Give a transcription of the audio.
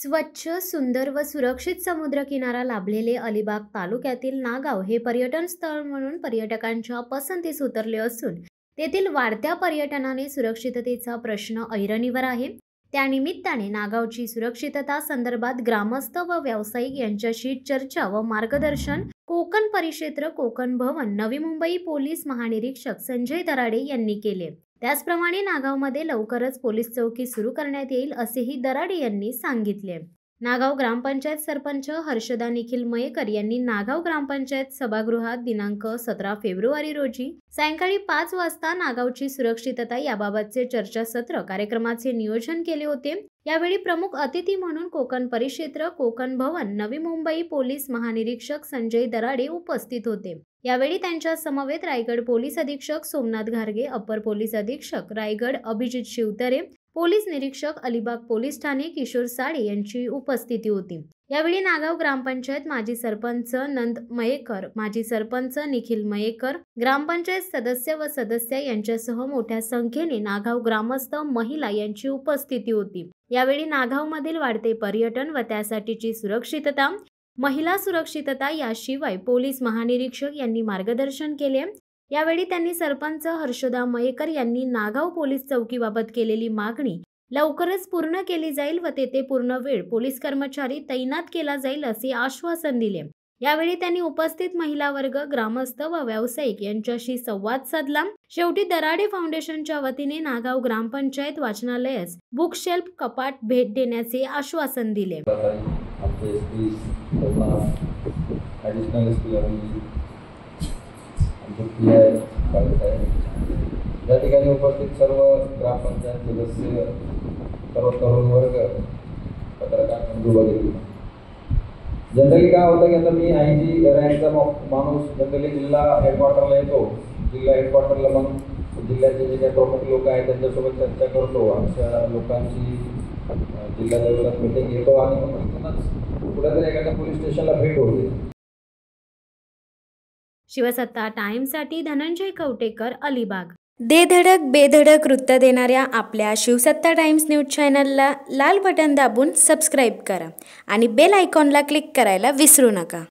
स्वच्छ, सुंदर व सुरक्षित समुद्रकिनारा लाभलेले अलिबाग तालुक्यातील नागाव हे पर्यटन स्थळ म्हणून पर्यटकांच्या पसंतीस उतरले असून तेथील वाढत्या पर्यटनाने सुरक्षिततेचा प्रश्न ऐरणीवर आहे। त्यानिमित्ताने नागावची सुरक्षितता संदर्भात ग्रामस्थ व व्यावसायिक यांच्याशी चर्चा व मार्गदर्शन कोकण परिक्षेत्र कोकण भवन नवी मुंबई पोलीस महानिरीक्षक संजय दराडे यांनी केले। त्याचप्रमाणे नागावमध्ये लवकरच पोलीस चौकी सुरू करण्यात येईल असेही दराडे यांनी सांगितले। नागाव ग्रामपंचायत सरपंच हर्षदा निखिल मयेकर यांनी नागाव ग्रामपंचायत सभागृहात दिनांक 17 फेब्रुवारी रोजी सायंकाळी 5 वाजता नागावची सुरक्षितता याबाबतचे चर्चासत्र कार्यक्रमाचे नियोजन केले होते। यावेळी प्रमुख अतिथी म्हणून कोकण परिक्षेत्र कोकण भवन नवी मुंबई पोलीस महानिरीक्षक संजय दराडे उपस्थित होते। यावेळी त्यांच्या समवेत रायगड पोलीस अधीक्षक सोमनाथ घारगे, अपर पोलीस अधीक्षक रायगड अभिजित शिवतरे, पोलीस निरीक्षक अलिबाग पोलीस ठाणे किशोर साडे यांची उपस्थिती होती। यावेळी नागाव ग्रामपंचायत माजी सरपंच नंद मयेकर, माजी सरपंच निखिल मयेकर, ग्रामपंचायत सदस्य व सदस्या यांच्यासह मोठ्या संख्येने नागाव ग्रामस्थ महिला यांची उपस्थिती होती। यावेळी नागावमधील वाढते पर्यटन व त्यासाठीची सुरक्षितता, महिला सुरक्षितता याशिवाय पोलीस महानिरीक्षक यांनी मार्गदर्शन केले। यावेळी त्यांनी सरपंच हर्षदा मयेकर यांनी नागाव पोलीस चौकीबाबत केलेली मागणी लवकरच पूर्ण केली जाईल व तेथे पूर्ण वेळ पोलीस कर्मचारी तैनात केला जाईल असे आश्वासन दिले। यावेळी त्यांनी उपस्थित महिला वर्ग, ग्रामस्थ व व्यावसायिक यांच्याशी संवाद साधला। शेवटी दराडे फाउंडेशनच्या वतीने नागाव ग्रामपंचायत वाचनालयास बुकशेल्फ कपाट भेट देण्याचे आश्वासन दिले। या ठिकाणी उपस्थित सर्व ग्रामपंचायत सदस्य, सर्व तरुण वर्ग, पत्रकार बंधू वगैरे, जनरली काय होतं की आता मी आयजी रँकचा माणूस जनरली जिल्हा हेडक्वार्टरला येतो। जिल्हा हेडक्वार्टरला मग जिल्ह्याचे जे काही प्रमुख लोक आहेत त्यांच्यासोबत चर्चा करतो, आमच्या लोकांची जिल्हा लेवलात मीटिंग घेतो आणि मग तिथूनच कुठेतरी एखाद्या पोलीस स्टेशनला भेट होते। शिवसत्ता टाइम्ससाठी धनंजय कवटेकर, अलिबाग। दे धडक बेधडक वृत्त देणाऱ्या आपल्या शिवसत्ता टाइम्स न्यूज चॅनलला लाल बटन दाबून सबस्क्राईब करा आणि बेल आयकॉनला क्लिक करायला विसरू नका।